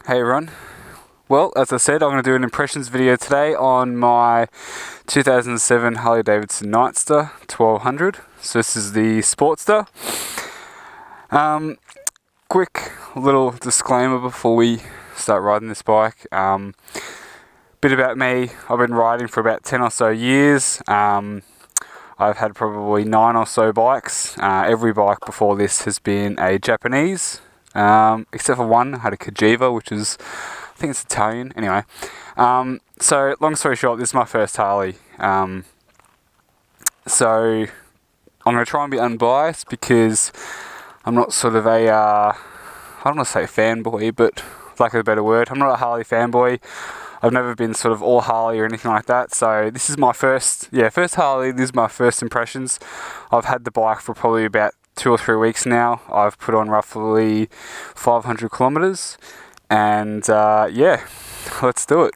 Hey everyone. Well, as I said, I'm going to do an impressions video today on my 2007 Harley Davidson Nightster 1200. So this is the Sportster. Quick little disclaimer before we start riding this bike. Bit about me. I've been riding for about 10 or so years. I've had probably 9 or so bikes. Every bike before this has been a Japanese. Except for one, I had a Kajiva, which is, I think it's Italian. Anyway, so long story short, this is my first Harley. So I'm going to try and be unbiased because I'm not sort of a, I don't want to say fanboy, but lack of a better word, I'm not a Harley fanboy. I've never been sort of all Harley or anything like that. So this is my first Harley. This is my first impressions. I've had the bike for probably about 2 or 3 weeks now. I've put on roughly 500 kilometers, and yeah, let's do it.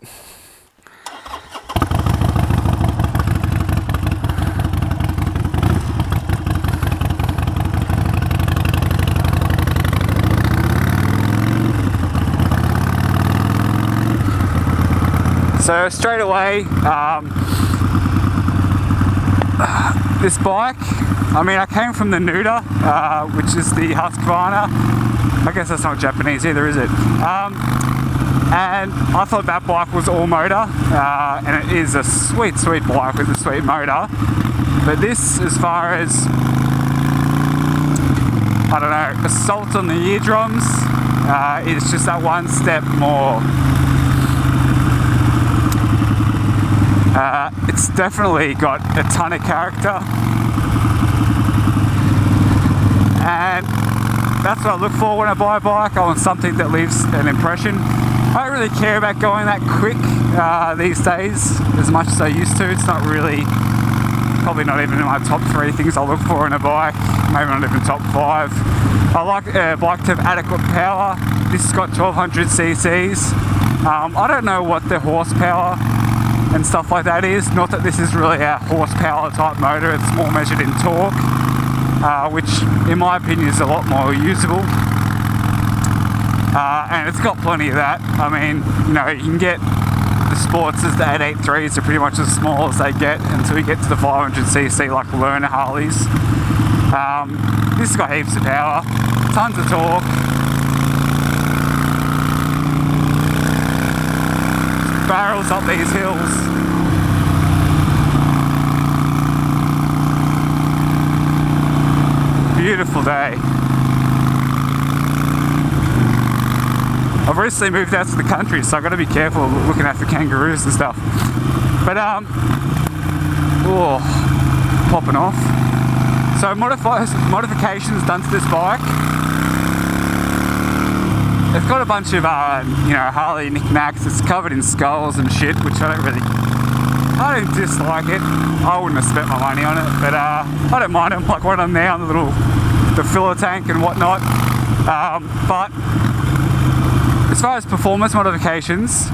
So straight away, this bike, I mean, I came from the Nuda, which is the Husqvarna. I guess that's not Japanese either, is it? And I thought that bike was all motor, and it is a sweet bike with a sweet motor. But this, as far as, I don't know, assault on the eardrums, is just that one step more. It's definitely got a ton of character, and that's what I look for when I buy a bike. I want something that leaves an impression. I don't really care about going that quick these days as much as I used to. It's not really, probably not even in my top 3 things I look for in a bike, maybe not even top 5. I like a bike to have adequate power. This has got 1200 cc's. I don't know what the horsepower and stuff like that is. Not that this is really a horsepower type motor, it's more measured in torque, which in my opinion is a lot more usable. And it's got plenty of that. I mean, you know, you can get the Sportsters, the 883s are pretty much as small as they get until you get to the 500cc like learner Harleys. This has got heaps of power, tons of torque. Barrels up these hills. Beautiful day. I've recently moved out to the country, so I've got to be careful looking after kangaroos and stuff. But popping off. So modifications done to this bike. It's got a bunch of, you know, Harley knickknacks. It's covered in skulls and shit, which I don't dislike it. I wouldn't have spent my money on it, but I don't mind them, like what I'm now, the filler tank and whatnot. But as far as performance modifications,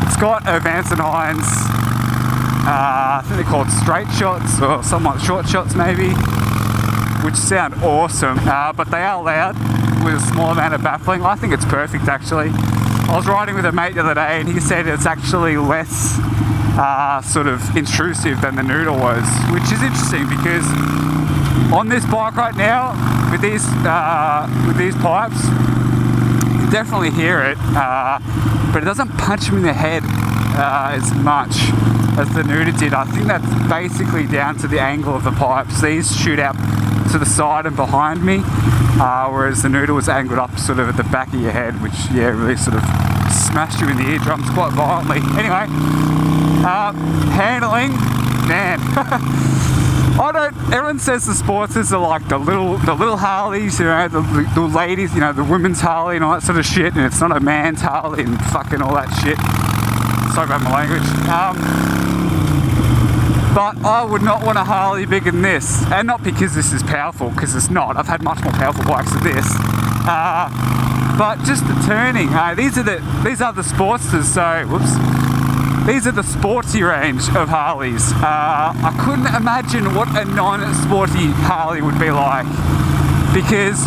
it's got a Vance & Hines, I think they're called straight shots or somewhat short shots maybe, which sound awesome, but they are loud with a small amount of baffling. I think it's perfect actually. I was riding with a mate the other day and he said it's actually less sort of intrusive than the Nuda was, which is interesting because on this bike right now with these pipes, you can definitely hear it, but it doesn't punch me in the head as much as the Nuda did. I think that's basically down to the angle of the pipes. These shoot out to the side and behind me, whereas the Nuda was angled up sort of at the back of your head, which really sort of smashed you in the eardrums quite violently. Anyway, handling, man. Everyone says the Sportsters are like the little Harleys, you know, the ladies, you know, the women's Harley and all that sort of shit, and it's not a man's Harley and fucking all that shit. Sorry about my language. But I would not want a Harley bigger than this, and not because this is powerful, because it's not. I've had much more powerful bikes than this. But just the turning. These are the Sportsters. So, whoops. These are the sporty range of Harleys. I couldn't imagine what a non-sporty Harley would be like, because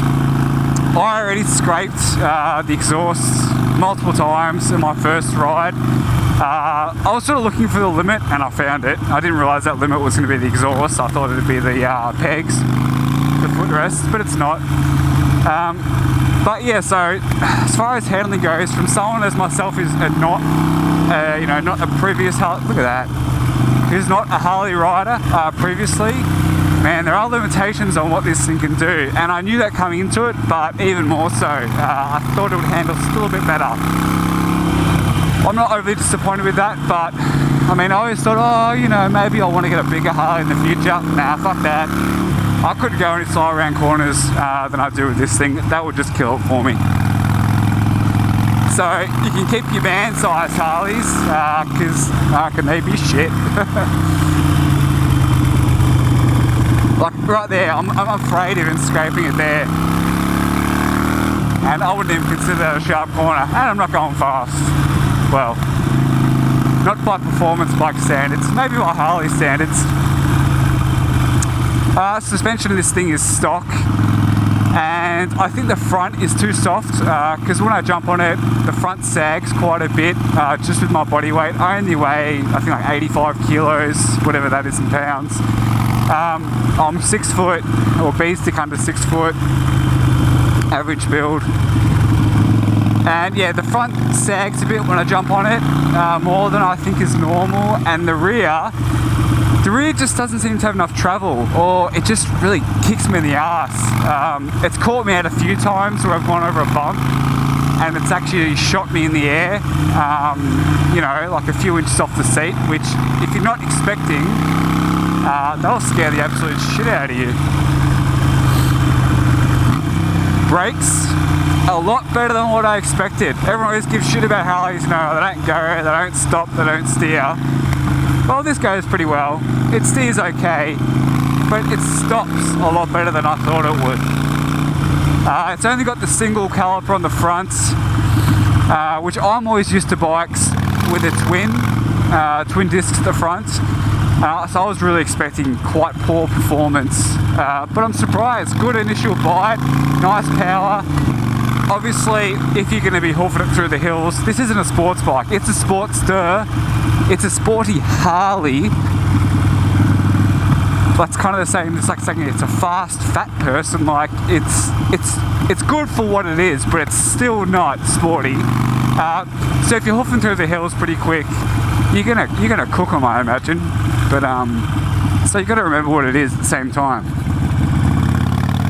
I already scraped the exhaust multiple times in my first ride. I was sort of looking for the limit and I found it. I didn't realise that limit was going to be the exhaust. I thought it would be the pegs, the footrest, but it's not. But yeah, so as far as handling goes, from someone as myself who's not, not a previous Harley, look at that, who's not a Harley rider previously, man, there are limitations on what this thing can do, and I knew that coming into it, but even more so, I thought it would handle still a bit better. I'm not overly disappointed with that, but I mean, I always thought, maybe I want to get a bigger Harley in the future. Nah, fuck that. I couldn't go any slower around corners than I do with this thing. That would just kill it for me. So you can keep your man-sized Harleys, because they be shit. Like right there, I'm afraid even scraping it there. And I wouldn't even consider that a sharp corner. And I'm not going fast. Well, not by performance bike standards, maybe by Harley standards. Suspension of this thing is stock, and I think the front is too soft, because when I jump on it, the front sags quite a bit, just with my body weight. I only weigh, I think, like 85 kilos, whatever that is in pounds. I'm 6 foot, or B-stick under 6 foot, average build. And yeah, the front sags a bit when I jump on it, more than I think is normal, and the rear just doesn't seem to have enough travel, or it just really kicks me in the ass. It's caught me out a few times where I've gone over a bump, and it's actually shot me in the air, like a few inches off the seat, which if you're not expecting, that'll scare the absolute shit out of you. Brakes, a lot better than what I expected. Everyone always gives shit about Harleys, they don't go, they don't stop, they don't steer. Well, this goes pretty well. It steers okay, but it stops a lot better than I thought it would. It's only got the single caliper on the front, which I'm always used to bikes with a twin discs at the front. So I was really expecting quite poor performance, but I'm surprised. Good initial bite, nice power. Obviously, if you're going to be hoofing it through the hills, this isn't a sports bike. It's a Sportster. It's a sporty Harley. That's kind of the same. It's like saying it's a fast, fat person. Like it's good for what it is, but it's still not sporty. So if you're hoofing through the hills pretty quick, you're gonna cook them, I imagine. But so you got to remember what it is at the same time.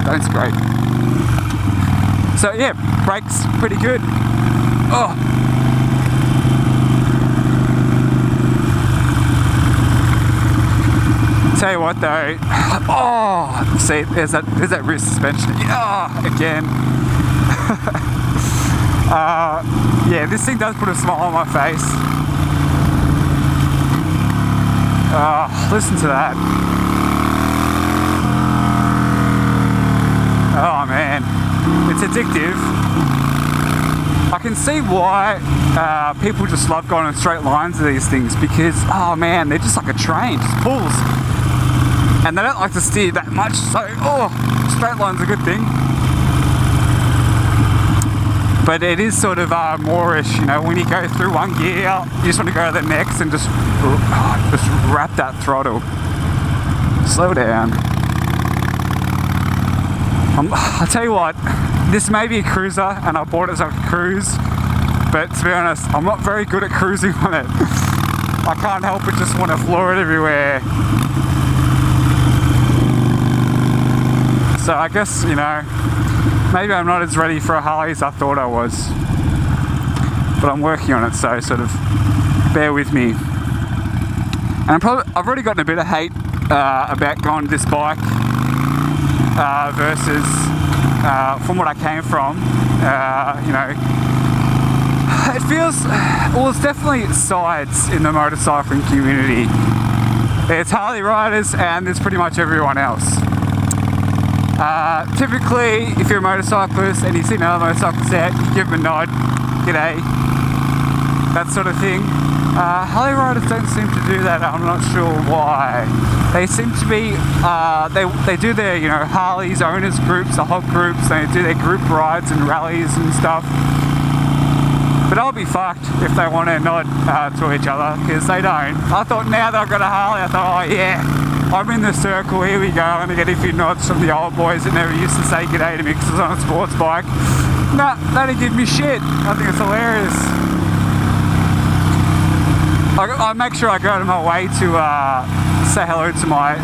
Don't scrape. So yeah, brakes pretty good. Oh. Tell you what though, see, there's that rear suspension. Again. Yeah, this thing does put a smile on my face. Listen to that. Oh man, it's addictive. I can see why people just love going in straight lines with these things, because, oh man, they're just like a train, just pulls. And they don't like to steer that much, so, straight line's a good thing. But it is sort of moreish, when you go through one gear, you just want to go to the next and just wrap that throttle. Slow down. I'll tell you what, this may be a cruiser, and I bought it as a cruise, but to be honest, I'm not very good at cruising on it. I can't help but just want to floor it everywhere. So I guess, maybe I'm not as ready for a Harley as I thought I was. But I'm working on it, so sort of bear with me. And I've already gotten a bit of hate about going this bike versus from what I came from. It feels, it's definitely sides in the motorcycling community. There's Harley riders and there's pretty much everyone else. Typically, if you're a motorcyclist and you see another motorcyclist out, you give them a nod, g'day, that sort of thing. Harley riders don't seem to do that. I'm not sure why. They seem to be, they do their, you know, Harley's owners groups, the hot groups, they do their group rides and rallies and stuff. But I'll be fucked if they want to nod to each other, because they don't. I thought now that I've got a Harley, I thought, oh yeah, I'm in the circle, here we go. I'm going to get a few nods from the old boys that never used to say g'day to me because I was on a sports bike. Nah, they didn't give me shit. I think it's hilarious. I make sure I go out of my way to say hello to my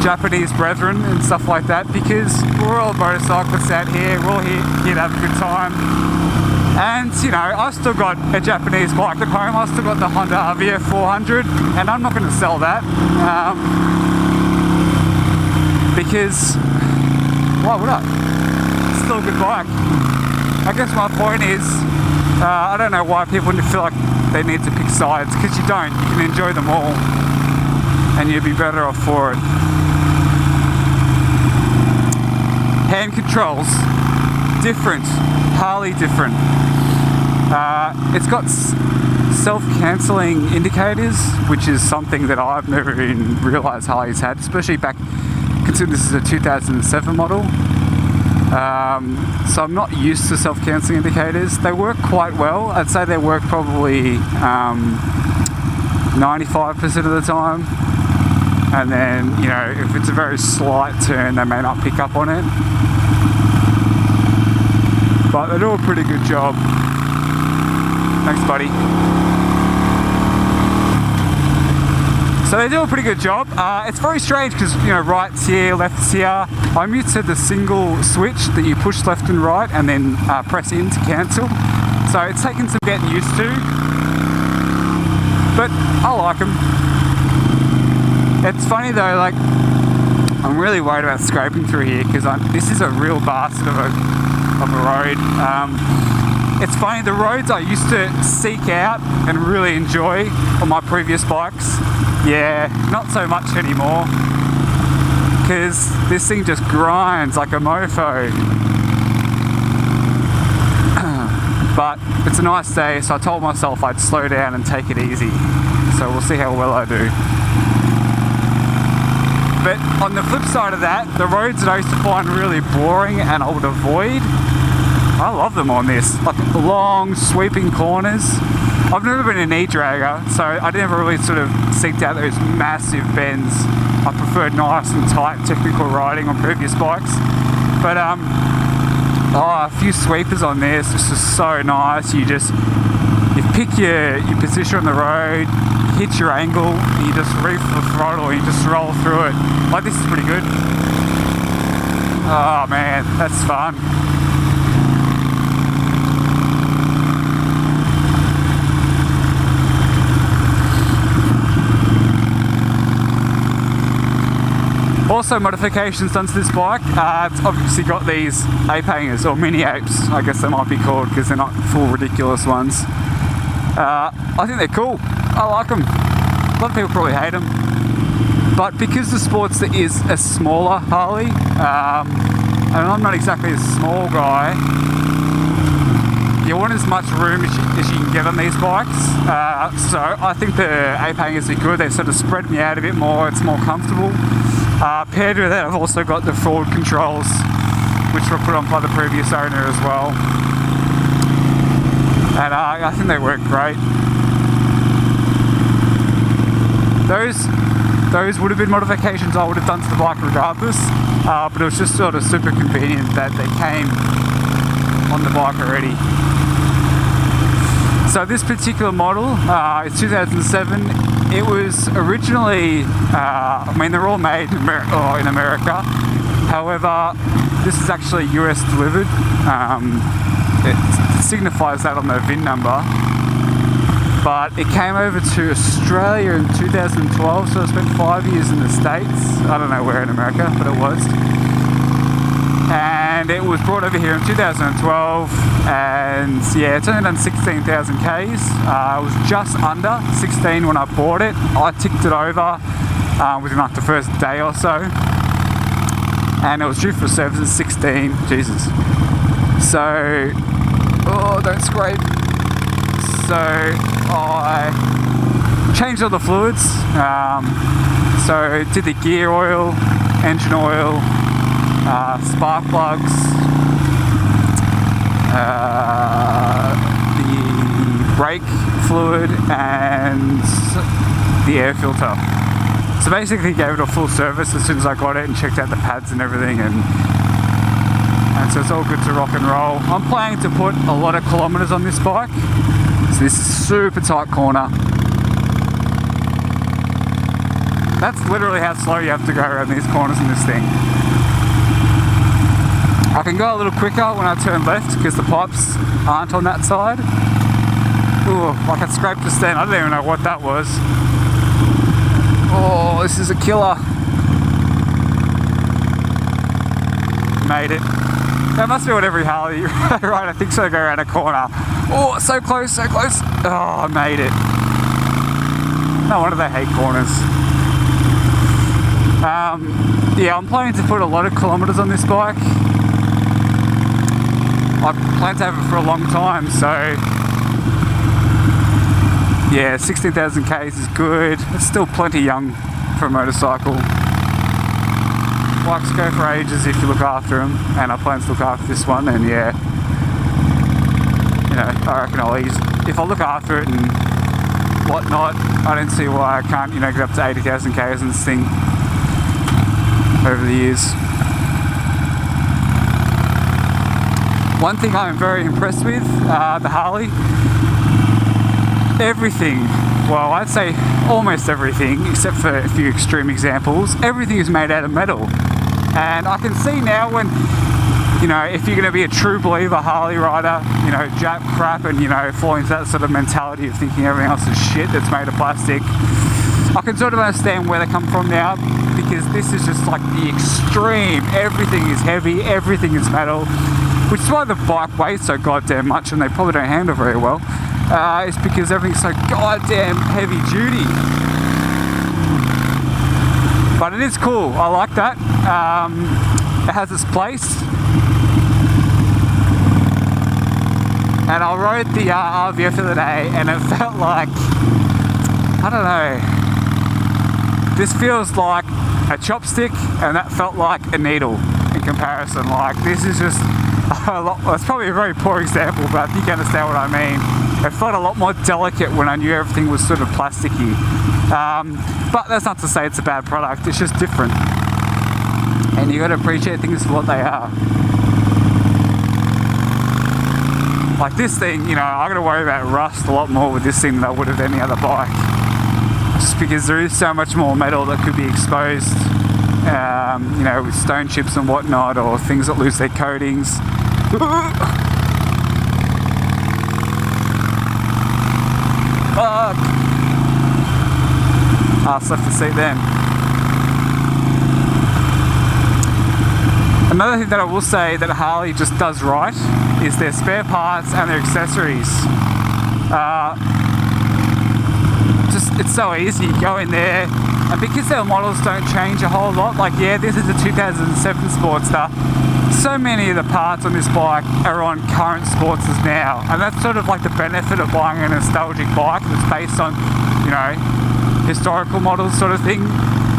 Japanese brethren and stuff like that, because we're all motorcyclists out here, we're all here to have a good time. And you know, I've still got a Japanese bike at home. I've still got the Honda Avia 400, and I'm not going to sell that because why would I? It's still a good bike. I guess my point is, I don't know why people feel like they need to pick sides, because you don't. You can enjoy them all, and you'd be better off for it. Hand controls, different. Harley different. It's got self-cancelling indicators, which is something that I've never even realised Harley's had, especially back, considering this is a 2007 model. So I'm not used to self-cancelling indicators. They work quite well. I'd say they work probably 95% of the time. And then, you know, if it's a very slight turn, they may not pick up on it. But they do a pretty good job. Thanks, buddy. So they do a pretty good job. It's very strange because, you know, right's here, left's here. I'm used to the single switch that you push left and right and then press in to cancel. So it's taken some getting used to. But I like them. It's funny though, like, I'm really worried about scraping through here because this is a real bastard of a road. It's funny, the roads I used to seek out and really enjoy on my previous bikes, yeah, not so much anymore, because this thing just grinds like a mofo. But it's a nice day, so I told myself I'd slow down and take it easy, so we'll see how well I do. But on the flip side of that, the roads that I used to find really boring and I would avoid, I love them on this. Like long, sweeping corners. I've never been a knee dragger, so I never really sort of seeked out those massive bends. I preferred nice and tight technical riding on previous bikes. But a few sweepers on this, it's just so nice. You pick your position on the road, hit your angle, and you just reef the throttle and you just roll through it. Like, this is pretty good. Oh man, that's fun. Also, modifications done to this bike. It's obviously got these ape hangers, or mini apes, I guess they might be called, because they're not full ridiculous ones. I think they're cool. I like them. A lot of people probably hate them. But because the Sportster is a smaller Harley, and I'm not exactly a small guy, you want as much room as you can get on these bikes. So I think the ape hangers are good. They sort of spread me out a bit more. It's more comfortable. Paired with that, I've also got the forward controls, which were put on by the previous owner as well. And I think they work great. Those would have been modifications I would have done to the bike regardless, but it was just sort of super convenient that they came on the bike already. So this particular model, it's 2007. It was originally, I mean, they're all made in America. However, this is actually US delivered. It signifies that on the VIN number. But it came over to Australia in 2012, so I spent 5 years in the States. I don't know where in America, but it was. And it was brought over here in 2012, and yeah, it's only done 16,000 Ks. It was just under 16 when I bought it. I ticked it over within like the first day or so, and it was due for service at 16. Jesus. So, oh, don't scrape. So I changed all the fluids. So did the gear oil, engine oil, spark plugs, the brake fluid and the air filter. So basically gave it a full service as soon as I got it and checked out the pads and everything, and so it's all good to rock and roll. I'm planning to put a lot of kilometers on this bike. So this is super tight corner. That's literally how slow you have to go around these corners in this thing. I can go a little quicker when I turn left because the pipes aren't on that side. Ooh, like I scraped the stand. I don't even know what that was. Oh, this is a killer. Made it. That must be what every Harley right, I think so, go around a corner. Oh, so close, so close. Oh, I made it. No wonder they hate corners. Yeah, I'm planning to put a lot of kilometers on this bike. I plan to have it for a long time, so yeah, 16,000 Ks is good. It's still plenty young for a motorcycle. Bikes go for ages if you look after them, and I plan to look after this one, and yeah, you know, I reckon I'll ease. If I look after it and whatnot, I don't see why I can't, you know, get up to 80,000 Ks in this thing over the years. One thing I'm very impressed with, the Harley, everything, well, I'd say almost everything, except for a few extreme examples, everything is made out of metal. And I can see now when, you know, if you're going to be a true believer Harley rider, you know, Jap crap and, you know, fall into that sort of mentality of thinking everything else is shit that's made of plastic, I can sort of understand where they come from now, because this is just like the extreme. Everything is heavy, everything is metal, which is why the bike weighs so goddamn much and they probably don't handle very well. It's because everything's so goddamn heavy duty. But it is cool, I like that. It has its place. And I rode the RVF the other day and it felt like, I don't know, this feels like a chopstick and that felt like a needle in comparison. Like, this is just a lot, well, it's probably a very poor example, but I think you understand what I mean. It felt a lot more delicate when I knew everything was sort of plasticky. But that's not to say it's a bad product, it's just different. And you got to appreciate things for what they are. Like this thing, you know, I got to worry about rust a lot more with this thing than I would with any other bike. Just because there is so much more metal that could be exposed, you know, with stone chips and whatnot, or things that lose their coatings. Fuck! Ass left the seat then. Another thing that I will say that Harley just does right is their spare parts and their accessories. It's so easy. You go in there, and because their models don't change a whole lot, like, yeah, this is a 2007 Sportster. So many of the parts on this bike are on current Sportsters now, and that's sort of like the benefit of buying a nostalgic bike that's based on, you know, historical models sort of thing.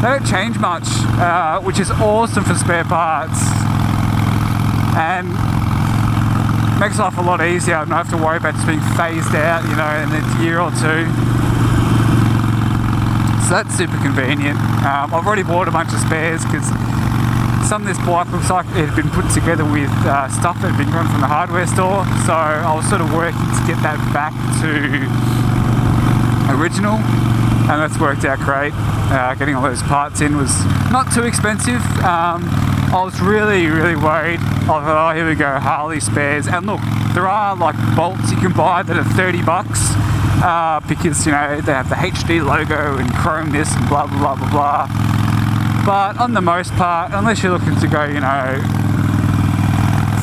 They don't change much, which is awesome for spare parts, and makes life a lot easier. I don't have to worry about just being phased out, you know, in a year or two. So that's super convenient. I've already bought a bunch of spares because some of this bike looks like it had been put together with stuff that had been run from the hardware store, so I was sort of working to get that back to original, and that's worked out great. Getting all those parts in was not too expensive. I was really worried. I thought, oh, here we go, Harley spares. And look, there are like bolts you can buy that are $30 because, you know, they have the HD logo and chrome this and blah blah blah blah. But on the most part, unless you're looking to go, you know,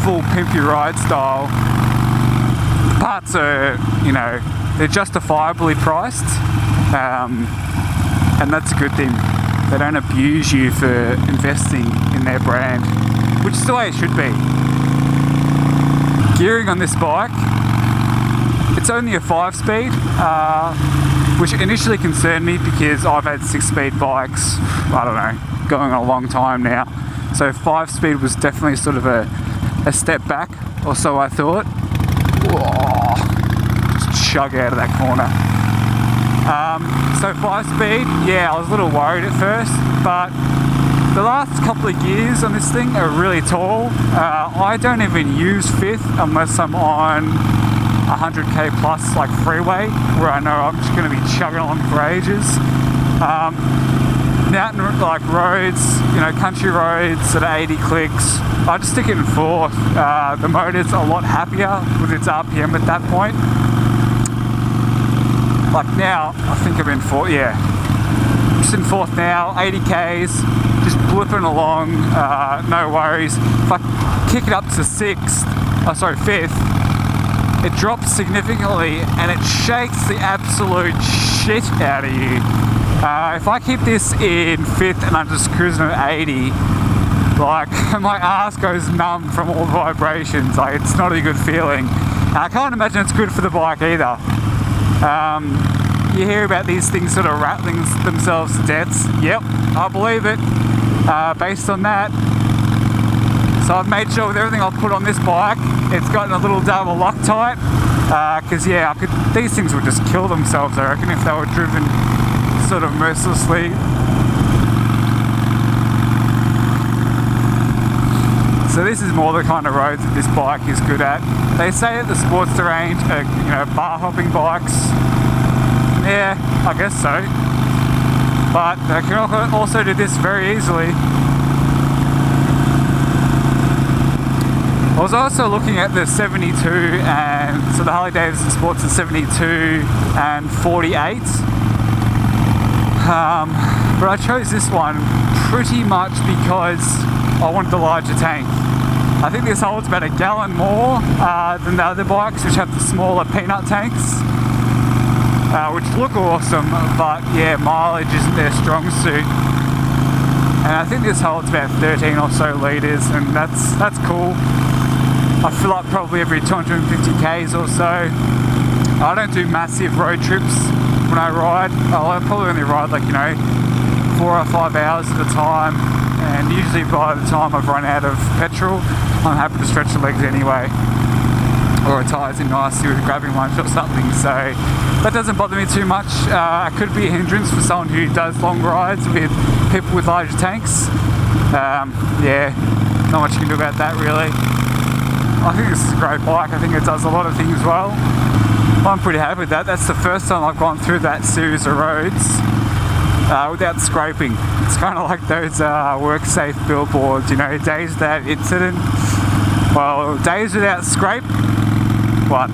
full pimpy ride style, parts are, you know, they're justifiably priced, and that's a good thing. They don't abuse you for investing in their brand, which is the way it should be. Gearing on this bike, It's only a 5-speed, which initially concerned me because I've had 6-speed bikes, I don't know, going on a long time now. So 5-speed was definitely sort of a step back, or so I thought. Whoa, just chug out of that corner. So 5-speed, yeah, I was a little worried at first, but the last couple of gears on this thing are really tall. I don't even use 5th unless I'm on 100k plus like freeway, where I know I'm just going to be chugging along for ages. Mountain like roads, you know, country roads at 80 clicks, I just stick it in 4th. The motor's a lot happier with its RPM at that point. Like now, I think I'm in 4th, yeah. I'm just in 4th now, 80 Ks, just blipping along, no worries. If I kick it up to 5th, it drops significantly and it shakes the absolute shit out of you. If I keep this in 5th and I'm just cruising at 80, like my ass goes numb from all the vibrations. Like, it's not a good feeling. And I can't imagine it's good for the bike either. You hear about these things sort of rattling themselves to deaths. Yep, I believe it. Based on that. So I've made sure with everything I've put on this bike, it's gotten a little double Loctite. Because yeah, these things would just kill themselves, I reckon, if they were driven sort of mercilessly. So this is more the kind of roads that this bike is good at. They say that the Sportster range are, you know, bar hopping bikes. Yeah, I guess so. But they can also do this very easily. I was also looking at the 72 and so the Harley Davidson Sportster 72 and 48. But I chose this one pretty much because I wanted the larger tank. I think this holds about a gallon more than the other bikes, which have the smaller peanut tanks, which look awesome, but yeah, mileage isn't their strong suit. And I think this holds about 13 or so litres, and that's cool. I fill up probably every 250 k's or so. I don't do massive road trips when I ride. I'll probably only ride like, you know, 4 or 5 hours at a time, and usually by the time I've run out of petrol, I'm happy to stretch the legs anyway, or it ties in nicely with grabbing lunch or something, so that doesn't bother me too much. It could be a hindrance for someone who does long rides with people with larger tanks. Yeah, not much you can do about that really. I think this is a great bike. I think it does a lot of things well. I'm pretty happy with that. That's the first time I've gone through that series of roads without scraping. It's kind of like those work safe billboards, you know, days without incident, well, days without scrape, what?